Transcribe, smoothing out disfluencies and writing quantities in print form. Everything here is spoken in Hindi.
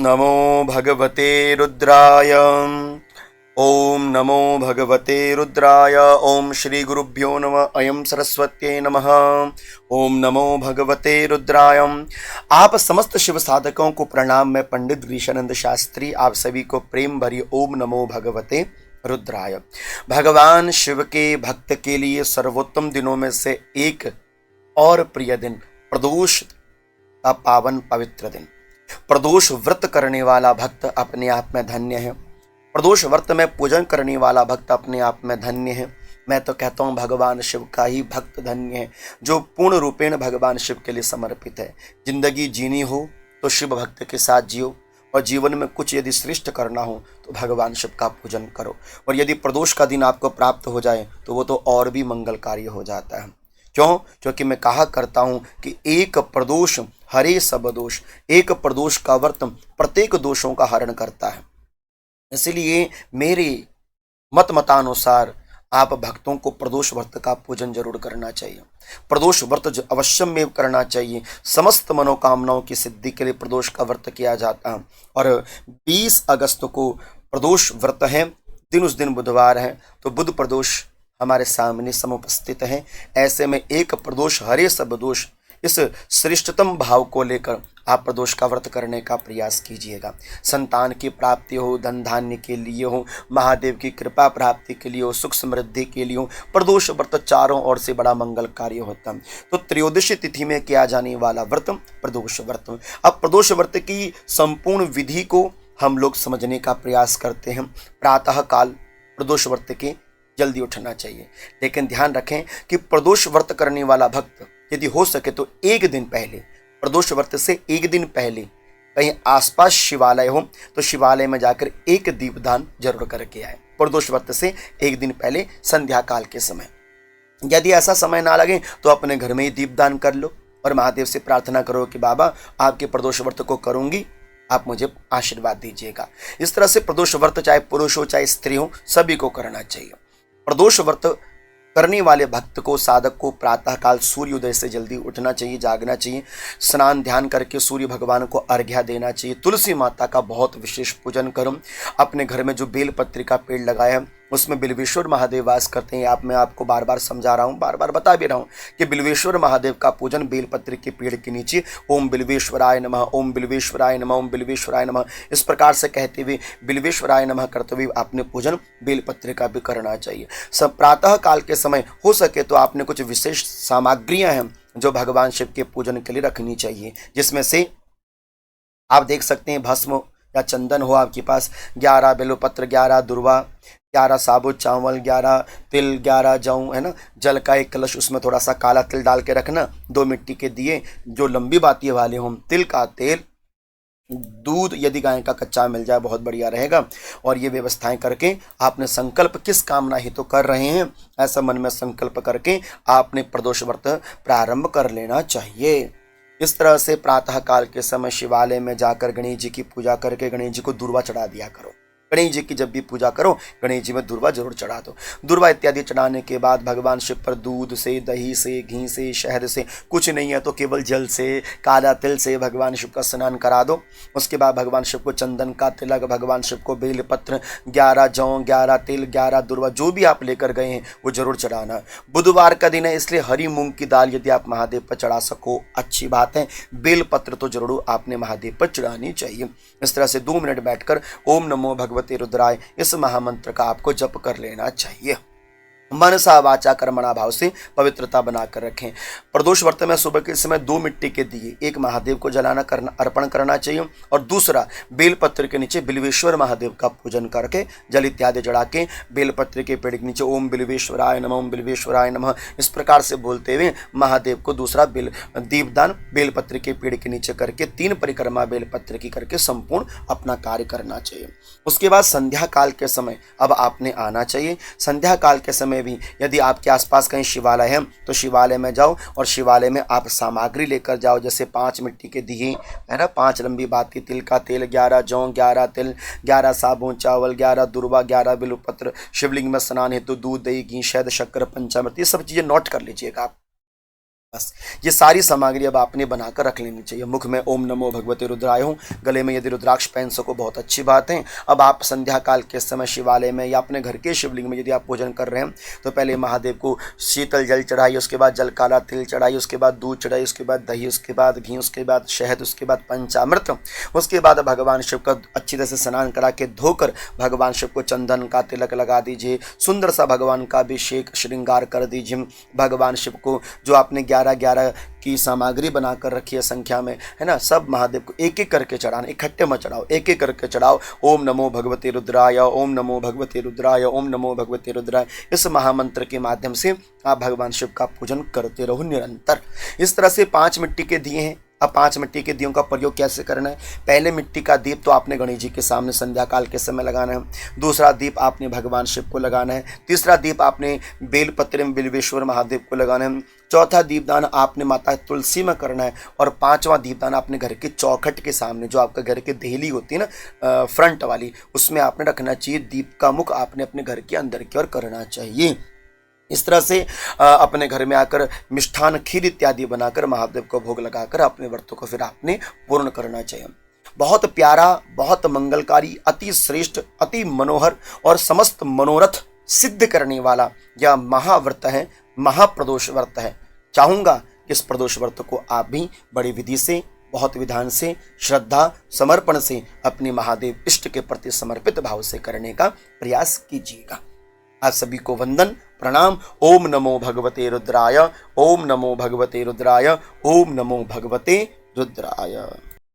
नमो भगवते रुद्राय। ओम नमो भगवते रुद्राय। ओम श्री गुरुभ्यो नमः। अयं सरस्वत्यै नमः। ओम नमो भगवते रुद्राय। आप समस्त शिव साधकों को प्रणाम। मैं पंडित ग्रीशानंद शास्त्री आप सभी को प्रेम भरी ओम नमो भगवते रुद्राय। भगवान शिव के भक्त के लिए सर्वोत्तम दिनों में से एक और प्रिय दिन प्रदोष का पावन पवित्र दिन। प्रदोष व्रत करने वाला भक्त अपने आप में धन्य है। प्रदोष व्रत में पूजन करने वाला भक्त अपने आप में धन्य है। मैं तो कहता हूँ भगवान शिव का ही भक्त धन्य है जो पूर्ण रूपेण भगवान शिव के लिए समर्पित है। जिंदगी जीनी हो तो शिव भक्त के साथ जियो, और जीवन में कुछ यदि श्रेष्ठ करना हो तो भगवान शिव का पूजन करो। और यदि प्रदोष का दिन आपको प्राप्त हो जाए तो वो तो और भी मंगलकारी हो जाता है। क्यों? क्योंकि मैं कहा करता हूं कि एक प्रदोष हरे सब दोष। एक प्रदोष का व्रत प्रत्येक दोषों का हरण करता है। इसलिए मेरे मतानुसार आप भक्तों को प्रदोष व्रत का पूजन जरूर करना चाहिए। प्रदोष व्रत अवश्य में करना चाहिए। समस्त मनोकामनाओं की सिद्धि के लिए प्रदोष का व्रत किया जाता है। और 20 अगस्त को प्रदोष व्रत है। दिन उस दिन बुधवार है, तो बुध प्रदोष हमारे सामने समुपस्थित है। ऐसे में एक प्रदोष हरे सब दोष, इस श्रेष्ठतम भाव को लेकर आप प्रदोष का व्रत करने का प्रयास कीजिएगा। संतान की प्राप्ति हो, धन धान्य के लिए हो, महादेव की कृपा प्राप्ति के लिए हो, सुख समृद्धि के लिए हो, प्रदोष व्रत चारों ओर से बड़ा मंगल कार्य होता है। तो त्रयोदशी तिथि में किया जाने वाला व्रत प्रदोष व्रत। अब प्रदोष व्रत की संपूर्ण विधि को हम लोग समझने का प्रयास करते हैं। प्रातः काल प्रदोष व्रत के जल्दी उठना चाहिए, लेकिन ध्यान रखें कि प्रदोष व्रत करने वाला भक्त यदि हो सके तो एक दिन पहले, प्रदोष व्रत से एक दिन पहले कहीं आसपास शिवालय हो तो शिवालय में जाकर एक दीपदान जरूर करके आए। प्रदोष व्रत से एक दिन पहले संध्या काल के समय। यदि ऐसा समय ना लगे तो अपने घर में ही दीपदान कर लो और महादेव से प्रार्थना करो कि बाबा आपके प्रदोष व्रत को करूंगी, आप मुझे आशीर्वाद दीजिएगा। इस तरह से प्रदोष व्रत चाहे पुरुष हो चाहे स्त्री हो सभी को करना चाहिए। प्रदोष व्रत करने वाले भक्त को, साधक को प्रातःकाल सूर्योदय से जल्दी उठना चाहिए, जागना चाहिए। स्नान ध्यान करके सूर्य भगवान को अर्घ्य देना चाहिए। तुलसी माता का बहुत विशेष पूजन करो। अपने घर में जो बेलपत्री का पेड़ लगाया है उसमें बिल्वेश्वर महादेव वास करते हैं। मैं आपको बार बार समझा रहा हूँ, बार बार बता भी रहा हूँ कि बिल्वेश्वर महादेव का पूजन बेलपत्री के पेड़ के नीचे ओम बिल्वेश्वराय नमः, ओम बिल्वेश्वराय नमः, ओम बिल्वेश्वराय नमः, इस प्रकार से कहते हुए बिल्वेश्वराय नमः करते हुए आपने पूजन बेलपत्री का भी करना चाहिए। सब प्रातः काल के समय हो सके तो आपने कुछ विशेष सामग्रियां हैं जो भगवान शिव के पूजन के लिए रखनी चाहिए, जिसमें से आप देख सकते हैं भस्म या चंदन हो आपके पास, 11 बेलपत्र, 11 दुर्वा, 11 साबुत चावल, 11 तिल, 11 जौ, है ना। जल का एक कलश, उसमें थोड़ा सा काला तिल डाल के रखना। 2 मिट्टी के दिए जो लंबी बाती वाले हों, तिल का तेल, दूध यदि गाय का कच्चा मिल जाए बहुत बढ़िया रहेगा। और ये व्यवस्थाएं करके आपने संकल्प किस कामना हेतु तो कर रहे हैं ऐसा मन में संकल्प करके आपने प्रदोष व्रत प्रारंभ कर लेना चाहिए। इस तरह से प्रातः काल के समय शिवालय में जाकर गणेश जी की पूजा करके गणेश जी को दूर्वा चढ़ा दिया करो। गणेश जी की जब भी पूजा करो गणेश जी में दूर्वा जरूर चढ़ा दो। दूर्वा इत्यादि चढ़ाने के बाद भगवान शिव पर दूध से, दही से, घी से, शहद से, कुछ नहीं है तो केवल जल से, काला तिल से भगवान शिव का स्नान करा दो। उसके बाद भगवान शिव को चंदन का तिलक, भगवान शिव को बेलपत्र, 11 जौ, 11 तिल, 11 दूर्वा जो भी आप लेकर गए हैं वो जरूर चढ़ाना। बुधवार का दिन है इसलिए हरी मूंग की दाल यदि आप महादेव पर चढ़ा सको अच्छी बात है। बेलपत्र तो जरूर आपने महादेव पर चढ़ानी चाहिए। इस तरह से 2 मिनट बैठकर ओम नमो भगवते रुद्राय इस महामंत्र का आपको जप कर लेना चाहिए। मनसा वाचा कर्मणा भाव से पवित्रता बनाकर रखें। प्रदोष व्रत में सुबह के समय 2 मिट्टी के दिए, एक महादेव को जलाना अर्पण करना चाहिए और दूसरा बेलपत्र के नीचे बिल्वेश्वर महादेव का पूजन करके जल इत्यादि चढ़ा के बेलपत्र के पेड़ के नीचे ओम बिल्वेश्वराय नमः, ओम बिल्वेश्वराय नमः इस प्रकार से बोलते हुए महादेव को दूसरा दीपदान बेलपत्र के पेड़ के नीचे करके 3 परिक्रमा बेलपत्र की करके संपूर्ण अपना कार्य करना चाहिए। उसके बाद संध्या काल के समय अब आपने आना चाहिए। संध्या काल के समय भी यदि आपके आसपास कहीं शिवालय है तो शिवालय में जाओ और शिवालय में आप सामग्री लेकर जाओ, जैसे 5 मिट्टी के दिए, है ना, 5 लंबी बाती तिल का तेल, 11 जौ, 11 तिल, 11 साबुत चावल, 11 दुर्वा, 11 बिल्वपत्र, शिवलिंग में स्नान हेतु दूध, दही, घी, शहद, शक्कर, पंचामृत, ये सब चीजें नोट कर लीजिएगा आप। बस ये सारी सामग्री अब आपने बनाकर रख लेनी चाहिए। मुख में ओम नमो भगवते रुद्राय हो, गले में यदि रुद्राक्ष पहन सको बहुत अच्छी बात है। अब आप संध्या काल के समय शिवालय में या अपने घर के शिवलिंग में यदि आप पूजन कर रहे हैं तो पहले महादेव को शीतल जल चढ़ाइए, उसके बाद जल काला तिल चढ़ाइए, उसके बाद दूध चढ़ाइए, उसके बाद दही, उसके बाद घी, उसके बाद शहद, उसके बाद पंचामृत, उसके बाद भगवान शिव का अच्छी तरह से स्नान करा के धोकर भगवान शिव को चंदन का तिलक लगा दीजिए, सुंदर सा भगवान का अभिषेक श्रृंगार कर दीजिए। भगवान शिव को जो आपने 11 की सामग्री बनाकर रखी है संख्या में, है ना, सब महादेव को एक एक करके चढ़ाना, इकट्ठे मत चढ़ाओ, एक एक करके चढ़ाओ। ओम नमो भगवते रुद्राय, ओम नमो भगवते रुद्राय, ओम नमो भगवते रुद्राय, इस महामंत्र के माध्यम से आप भगवान शिव का पूजन करते रहो निरंतर। इस तरह से 5 मिट्टी के दिए हैं। अब 5 मिट्टी के दियों का प्रयोग कैसे करना है? पहले मिट्टी का दीप तो आपने गणेश जी के सामने संध्या काल के समय लगाना है। दूसरा दीप आपने भगवान शिव को लगाना है। तीसरा दीप आपने बेलपत्र में बिल्वेश्वर महादेव को लगाना है। चौथा दीपदान आपने माता तुलसी में करना है। और 5वां दीपदान आपने घर के चौखट के सामने, जो आपका घर की देहली होती है ना फ्रंट वाली, उसमें आपने रखना चाहिए। दीप का मुख आपने अपने घर के अंदर की ओर करना चाहिए। इस तरह से अपने घर में आकर मिष्ठान, खीर इत्यादि बनाकर महादेव को भोग लगाकर अपने व्रतों को फिर आपने पूर्ण करना चाहिए। बहुत प्यारा, बहुत मंगलकारी, अति श्रेष्ठ, अति मनोहर और समस्त मनोरथ सिद्ध करने वाला यह महाव्रत है, महाप्रदोष व्रत है। चाहूँगा कि इस प्रदोष व्रत को आप भी बड़ी विधि से, बहुत विधान से, श्रद्धा समर्पण से अपने महादेव इष्ट के प्रति समर्पित भाव से करने का प्रयास कीजिएगा। आप सभी को वंदन प्रणाम। ओम नमो भगवते रुद्राय, ओम नमो भगवते रुद्राय, ओम नमो भगवते रुद्राय।